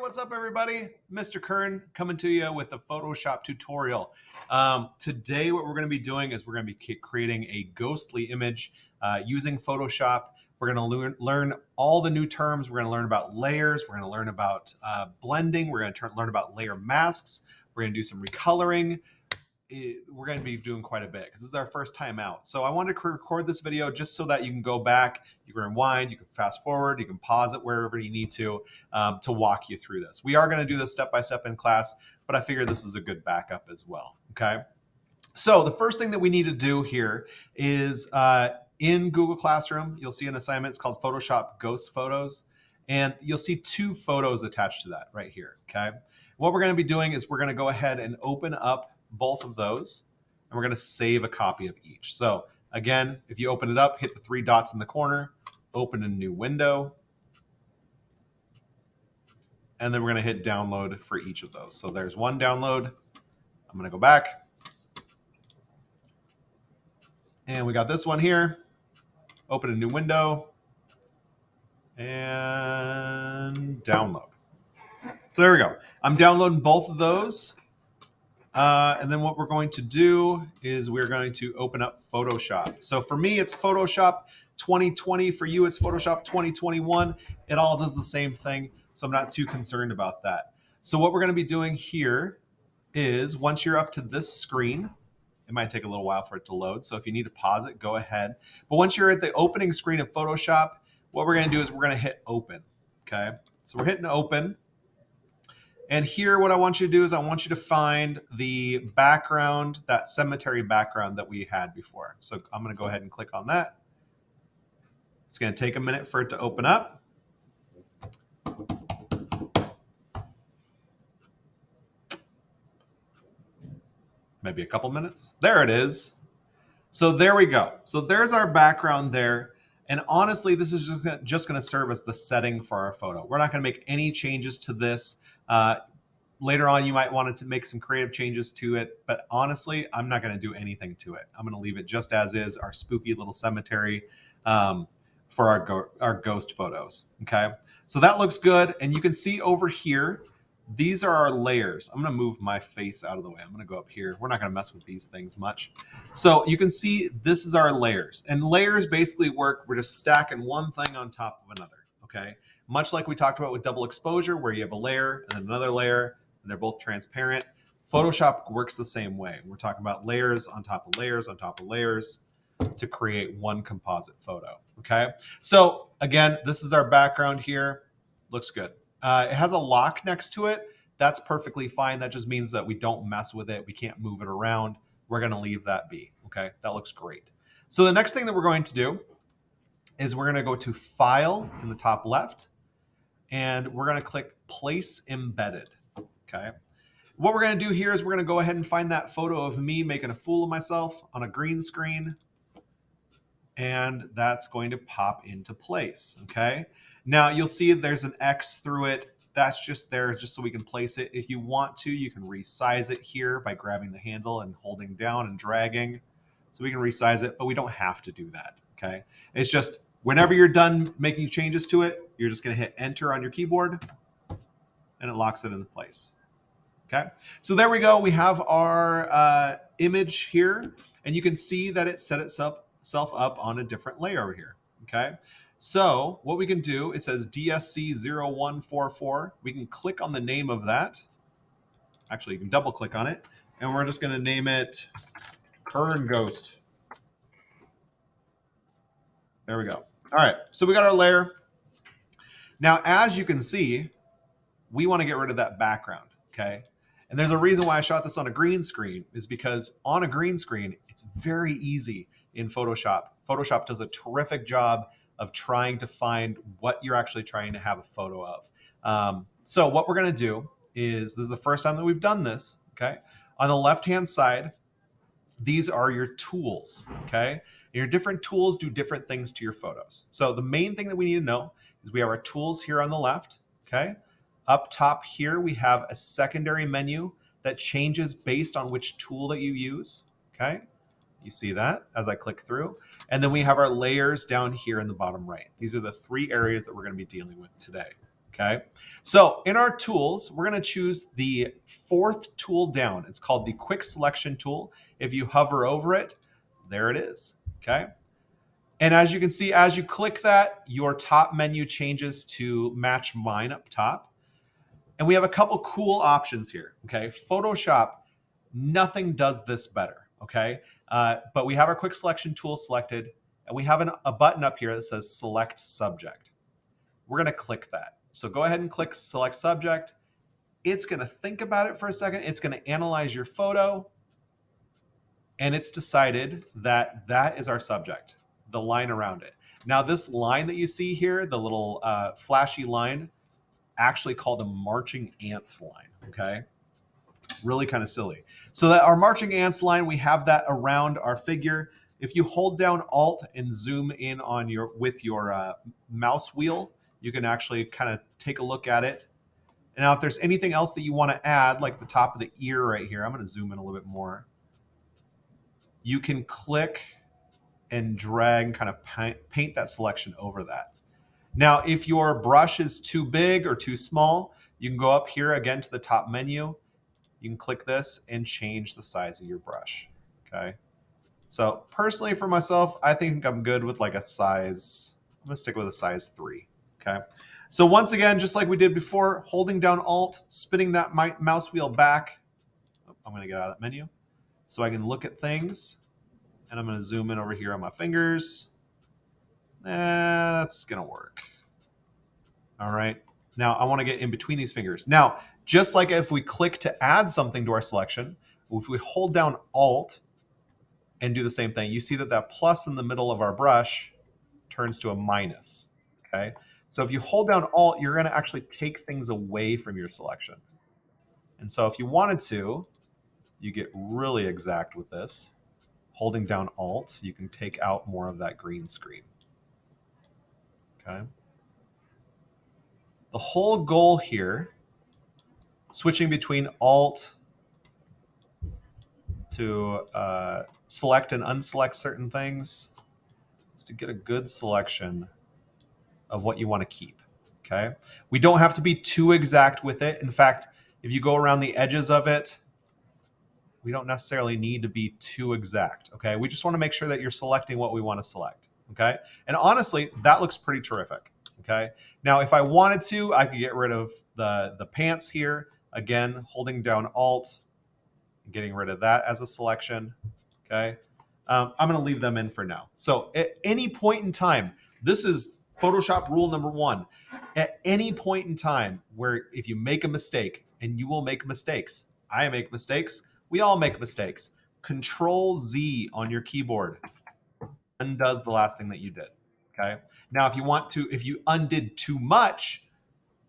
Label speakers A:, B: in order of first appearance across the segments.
A: what's up, everybody? Mr. Kern coming to you with a Photoshop tutorial. Today, what we're going to be doing is we're going to be creating a ghostly image using Photoshop. We're going to learn all the new terms. We're going to learn about layers. We're going to learn about blending. We're going to learn about layer masks. We're going to do some recoloring. We're going to be doing quite a bit because this is our first time out. So I wanted to record this video just so that you can go back, you can rewind, you can fast forward, you can pause it wherever you need to walk you through this. We are going to do this step-by-step in class, but I figure this is a good backup as well, okay? So the first thing that we need to do here is in Google Classroom, you'll see an assignment. It's called Photoshop Ghost Photos, and you'll see two photos attached to that right here, okay? What we're going to be doing is we're going to go ahead and open up both of those, and we're going to save a copy of each. So again, if you open it up, hit the three dots in the corner, open a new window, and then we're going to hit download for each of those. So there's one download. I'm going to go back, and we got this one here. Open a new window and download. So there we go. I'm downloading both of those. And then what we're going to do is we're going to open up Photoshop. So for me, it's Photoshop 2020. For you, it's Photoshop 2021. It all does the same thing, so I'm not too concerned about that. So what we're going to be doing here is once you're up to this screen, it might take a little while for it to load. So if you need to pause it, go ahead. But once you're at the opening screen of Photoshop, what we're going to do is we're going to hit open. Okay, so we're hitting open. And here, what I want you to do is I want you to find the background, that cemetery background that we had before. So I'm going to go ahead and click on that. It's going to take a minute for it to open up. Maybe a couple minutes. There it is. So there we go. So there's our background there. And honestly, this is just going to serve as the setting for our photo. We're not going to make any changes to this. Later on, you might want to make some creative changes to it, but honestly, I'm not going to do anything to it. I'm going to leave it just as is, our spooky little cemetery for our ghost photos, okay? So that looks good, and you can see over here, these are our layers. I'm going to move my face out of the way. I'm going to go up here. We're not going to mess with these things much. So you can see this is our layers, and layers basically work. We're just stacking one thing on top of another, okay? Much like we talked about with double exposure, where you have a layer and then another layer, and they're both transparent. Photoshop works the same way. We're talking about layers on top of layers on top of layers to create one composite photo, okay? So again, this is our background here. Looks good. It has a lock next to it. That's perfectly fine. That just means that we don't mess with it. We can't move it around. We're gonna leave that be, okay? That looks great. So the next thing that we're going to do is we're gonna go to File in the top left, and we're going to click Place Embedded, okay? What we're going to do here is we're going to go ahead and find that photo of me making a fool of myself on a green screen, and that's going to pop into place, okay? Now, you'll see there's an X through it. That's just there just so we can place it. If you want to, you can resize it here by grabbing the handle and holding down and dragging. So we can resize it, but we don't have to do that, okay? It's just whenever you're done making changes to it, you're just going to hit Enter on your keyboard, and it locks it into place. Okay, so there we go. We have our image here, and you can see that it set itself up on a different layer over here. Okay, so what we can do, it says DSC0144. We can click on the name of that. Actually, you can double click on it, and we're just going to name it Kern Ghost. There we go. All right, so we got our layer. Now, as you can see, we want to get rid of that background, okay? And there's a reason why I shot this on a green screen is because on a green screen, it's very easy in Photoshop. Photoshop does a terrific job of trying to find what you're actually trying to have a photo of. So what we're going to do is, this is the first time that we've done this, okay? On the left-hand side, these are your tools, okay? And your different tools do different things to your photos. So the main thing that we need to know is we have our tools here on the left, okay? Up top here, we have a secondary menu that changes based on which tool that you use, okay? You see that as I click through. And then we have our layers down here in the bottom right. These are the three areas that we're going to be dealing with today, Okay. So in our tools, we're going to choose the fourth tool down. It's called the quick selection tool. If you hover over it, there it is. Okay. And as you can see, as you click that, your top menu changes to match mine up top. And we have a couple cool options here. Okay. Photoshop, nothing does this better. Okay. But we have our quick selection tool selected, and we have a button up here that says select subject. We're going to click that. So go ahead and click select subject. It's going to think about it for a second. It's going to analyze your photo. And it's decided that that is our subject, the line around it. Now, this line that you see here, the little flashy line, actually called a marching ants line. Okay. Really kind of silly. So that our marching ants line, we have that around our figure. If you hold down Alt and zoom in on your mouse wheel, you can actually kind of take a look at it. And now if there's anything else that you want to add, like the top of the ear right here, I'm going to zoom in a little bit more. You can click and drag and kind of paint that selection over that. Now, if your brush is too big or too small, you can go up here again to the top menu. You can click this and change the size of your brush. Okay. So personally for myself, I think I'm good with like a size, I'm gonna stick with a size 3. Okay. So once again, just like we did before, holding down Alt, spinning that mouse wheel back. I'm gonna get out of that menu so I can look at things. And I'm gonna zoom in over here on my fingers. That's gonna work. All right. Now I wanna get in between these fingers. Now, just like if we click to add something to our selection, if we hold down Alt and do the same thing, you see that that plus in the middle of our brush turns to a minus. Okay. So if you hold down Alt, you're going to actually take things away from your selection. And so if you wanted to, you get really exact with this. Holding down Alt, you can take out more of that green screen. Okay. The whole goal here, switching between Alt to select and unselect certain things, is to get a good selection of what you want to keep. Okay. We don't have to be too exact with it. In fact, if you go around the edges of it, we don't necessarily need to be too exact. Okay. We just want to make sure that you're selecting what we want to select. Okay. And honestly, that looks pretty terrific. Okay. Now, if I wanted to, I could get rid of the pants here. Again, holding down Alt, getting rid of that as a selection. Okay. I'm going to leave them in for now. So at any point in time, this is Photoshop rule number 1. At any point in time where if you make a mistake, and you will make mistakes, I make mistakes, we all make mistakes, Control Z on your keyboard undoes the last thing that you did. Okay. Now, if you undid too much,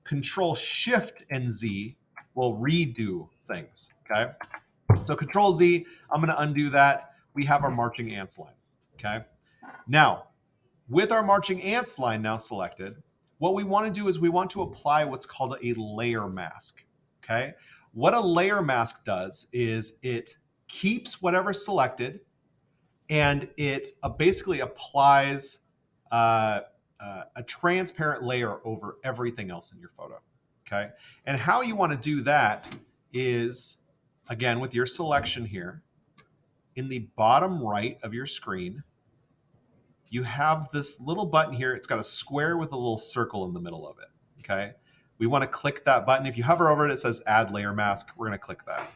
A: Control Shift and Z will redo things. Okay. So Control Z, I'm going to undo that. We have our marching ants line. Okay. Now, with our marching ants line now selected, what we want to do is we want to apply what's called a layer mask. Okay. What a layer mask does is it keeps whatever selected, and it basically applies a transparent layer over everything else in your photo. Okay. And how you want to do that is, again, with your selection here, in the bottom right of your screen, you have this little button here. It's got a square with a little circle in the middle of it. Okay. We want to click that button. If you hover over it, it says add layer mask. We're going to click that.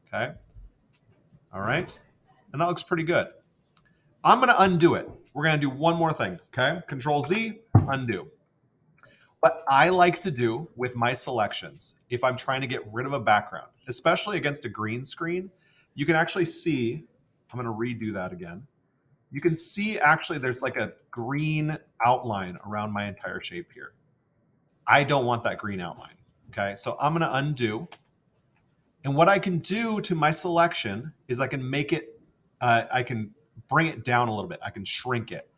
A: Okay. All right. And that looks pretty good. I'm going to undo it. We're going to do one more thing. Okay. Control Z, undo. What I like to do with my selections, if I'm trying to get rid of a background, especially against a green screen, you can actually see, I'm going to redo that again. You can see actually there's like a green outline around my entire shape here. I don't want that green outline. Okay, so I'm going to undo. And what I can do to my selection is I can make it, I can bring it down a little bit. I can shrink it.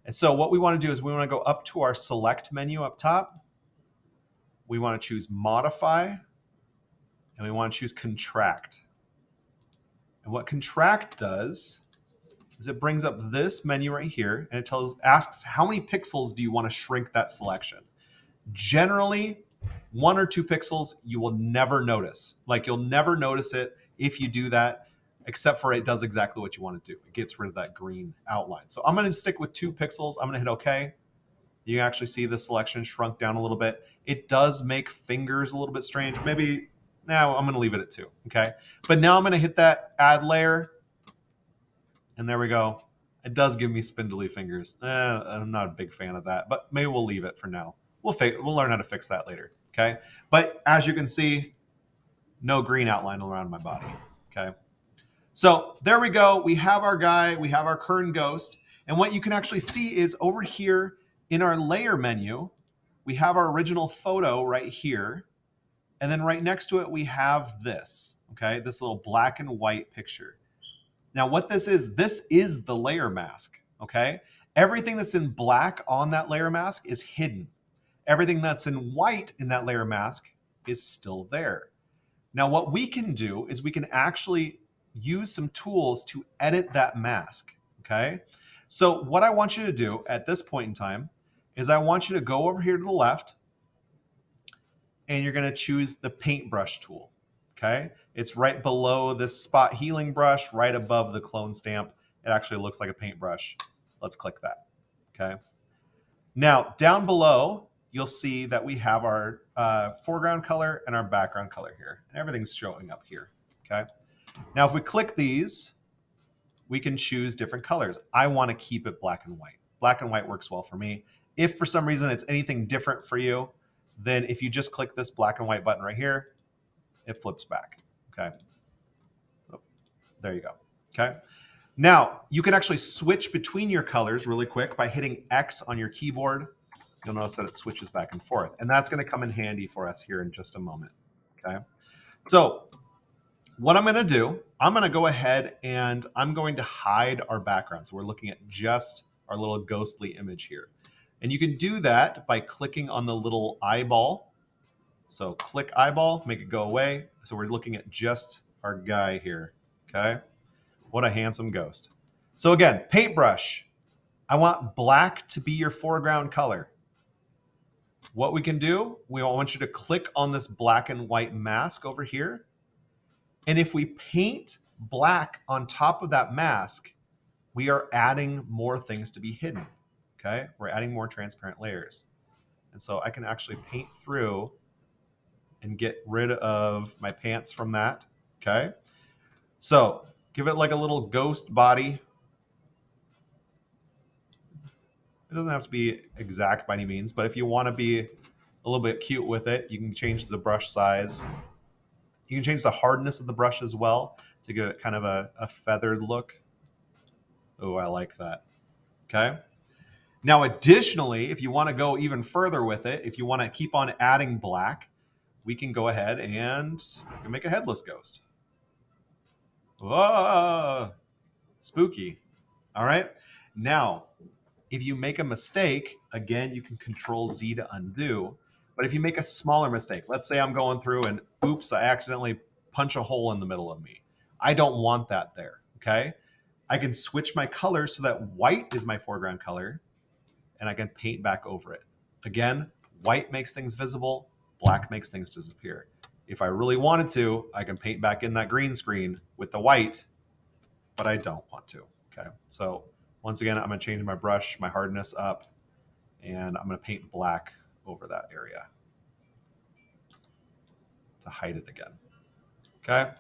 A: And so what we want to do is we want to go up to our select menu up top. We want to choose modify, and we want to choose contract. And what contract does is it brings up this menu right here, and it asks how many pixels do you want to shrink that selection. Generally, 1 or 2 pixels you will never notice. Like you'll never notice it if you do that, except for it does exactly what you want to do. It gets rid of that green outline. So I'm going to stick with 2 pixels. I'm going to hit OK. You can actually see the selection shrunk down a little bit. It does make fingers a little bit strange. Maybe now I'm going to leave it at 2. Okay. But now I'm going to hit that add layer. And there we go. It does give me spindly fingers. I'm not a big fan of that, but maybe we'll leave it for now. We'll learn how to fix that later. Okay. But as you can see, no green outline around my body. Okay. So there we go. We have our guy. We have our Kern ghost. And what you can actually see is over here in our layer menu, we have our original photo right here. And then right next to it, we have this. Okay. This little black and white picture. Now, what this is the layer mask, okay? Everything that's in black on that layer mask is hidden. Everything that's in white in that layer mask is still there. Now, what we can do is we can actually use some tools to edit that mask, okay? So what I want you to do at this point in time is I want you to go over here to the left, and you're going to choose the paintbrush tool, okay? It's right below this spot healing brush, right above the clone stamp. It actually looks like a paintbrush. Let's click that, okay? Now, down below, you'll see that we have our foreground color and our background color here. And everything's showing up here, okay? Now, if we click these, we can choose different colors. I want to keep it black and white. Black and white works well for me. If for some reason it's anything different for you, then if you just click this black and white button right here, it flips back. Okay. Oh, there you go. Okay. Now, you can actually switch between your colors really quick by hitting X on your keyboard. You'll notice that it switches back and forth. And that's going to come in handy for us here in just a moment. Okay. So what I'm going to do, I'm going to go ahead and I'm going to hide our background. So we're looking at just our little ghostly image here. And you can do that by clicking on the little eyeball. So click eyeball, make it go away. So we're looking at just our guy here, okay? What a handsome ghost. So again, paintbrush. I want black to be your foreground color. What we can do, we want you to click on this black and white mask over here. And if we paint black on top of that mask, we are adding more things to be hidden, okay? We're adding more transparent layers. And so I can actually paint through and get rid of my pants from that, okay? So give it like a little ghost body. It doesn't have to be exact by any means, but if you want to be a little bit cute with it, you can change the brush size. You can change the hardness of the brush as well to give it kind of a feathered look. Oh, I like that, okay? Now, additionally, if you want to go even further with it, if you want to keep on adding black, we can go ahead and make a headless ghost. Whoa, spooky. All right. Now, if you make a mistake, again, you can Control Z to undo. But if you make a smaller mistake, let's say I'm going through and oops, I accidentally punch a hole in the middle of me. I don't want that there. Okay. I can switch my color so that white is my foreground color and I can paint back over it. Again, white makes things visible. Black makes things disappear. If I really wanted to, I can paint back in that green screen with the white, but I don't want to. Okay. So once again, I'm going to change my brush, my hardness up, and I'm going to paint black over that area to hide it again. Okay.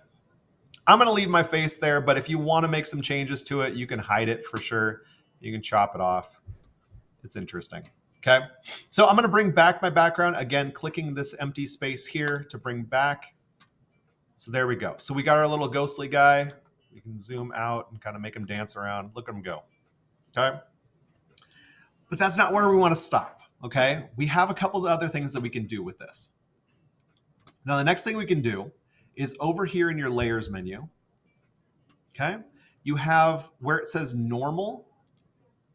A: I'm going to leave my face there, but if you want to make some changes to it, you can hide it for sure. You can chop it off. It's interesting. Okay, so I'm going to bring back my background. Again, clicking this empty space here to bring back. So there we go. So we got our little ghostly guy. We can zoom out and kind of make him dance around. Look at him go. Okay, but that's not where we want to stop. Okay, we have a couple of other things that we can do with this. Now, the next thing we can do is over here in your layers menu. Okay, you have where it says normal.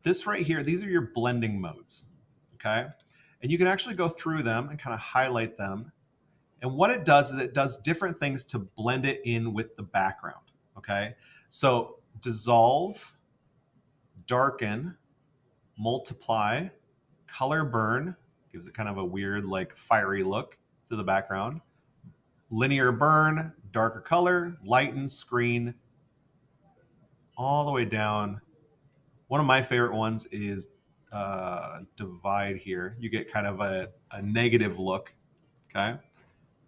A: This right here, these are your blending modes. Okay, and you can actually go through them and kind of highlight them. And what it does is it does different things to blend it in with the background. Okay, so dissolve, darken, multiply, color burn, Gives it kind of a weird, like fiery look to the background. Linear burn, darker color, lighten, screen, all the way down. One of my favorite ones is divide here. You get kind of a negative look. Okay.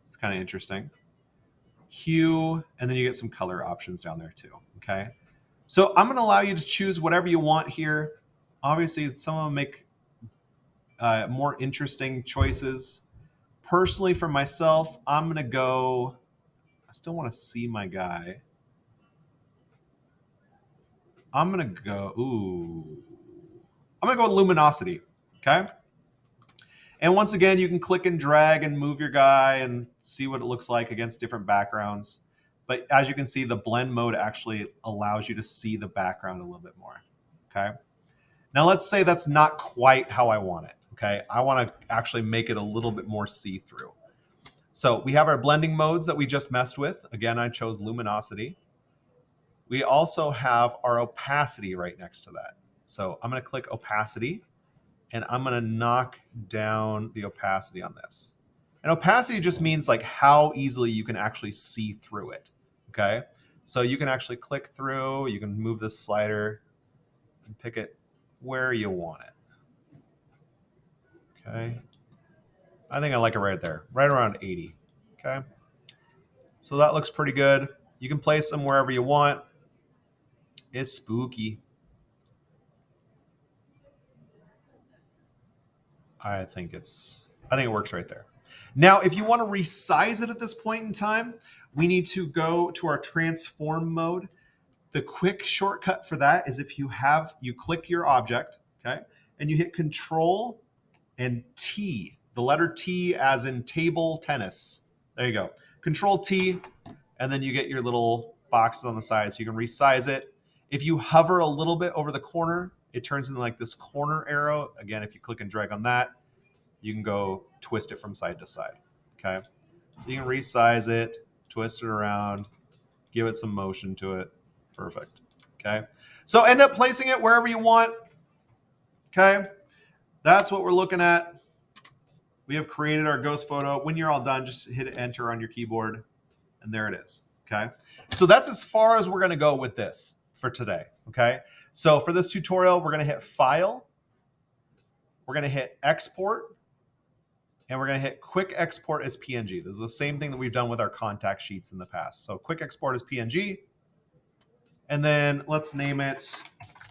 A: It's kind of interesting. Hue, and then you get some color options down there too. Okay. So I'm going to allow you to choose whatever you want here. Obviously, some of them make more interesting choices. Personally, for myself, I'm going to go, I still want to see my guy. I'm going to go, I'm going to go with luminosity. Okay. And once again, you can click and drag and move your guy and see what it looks like against different backgrounds. But as you can see, the blend mode actually allows you to see the background a little bit more. Okay. Now let's say that's not quite how I want it. Okay. I want to actually make it a little bit more see-through. So we have our blending modes that we just messed with. Again, I chose luminosity. We also have our opacity right next to that. So I'm going to click opacity, and I'm going to knock down the opacity on this. And opacity just means like how easily you can actually see through it. Okay. So you can actually click through, you can move this slider and pick it where you want it. Okay. I think I like it right there, right around 80. Okay. So that looks pretty good. You can place them wherever you want. It's spooky. I think it works right there. Now, if you want to resize it at this point in time, we need to go to our transform mode. The quick shortcut for that is if you click your object, okay, and you hit Control and T, the letter T as in table tennis. There you go. Control T, and then you get your little boxes on the side so you can resize it. If you hover a little bit over the corner, it turns into like this corner arrow. Again, if you click and drag on that, you can go twist it from side to side. Okay. So you can resize it, twist it around, give it some motion to it. Perfect. Okay. So end up placing it wherever you want. Okay. That's what we're looking at. We have created our ghost photo. When you're all done, just hit enter on your keyboard, and there it is. Okay. So that's as far as we're going to go with this for today. Okay. So for this tutorial, we're going to hit File. We're going to hit Export. And we're going to hit Quick Export as PNG. This is the same thing that we've done with our contact sheets in the past. So Quick Export as PNG. And then let's name it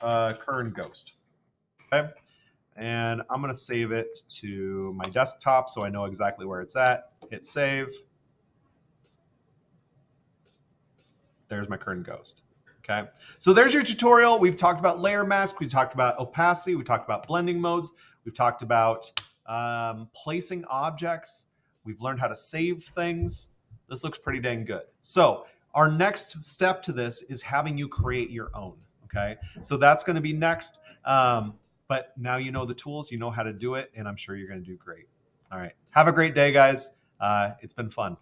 A: Kern Ghost. Okay. And I'm going to save it to my desktop so I know exactly where it's at. Hit Save. There's my Kern Ghost. Okay. So there's your tutorial. We've talked about layer mask. We talked about opacity. We talked about blending modes. We've talked about placing objects. We've learned how to save things. This looks pretty dang good. So our next step to this is having you create your own. Okay. So that's going to be next. But now you know the tools, you know how to do it, and I'm sure you're going to do great. All right. Have a great day, guys. It's been fun.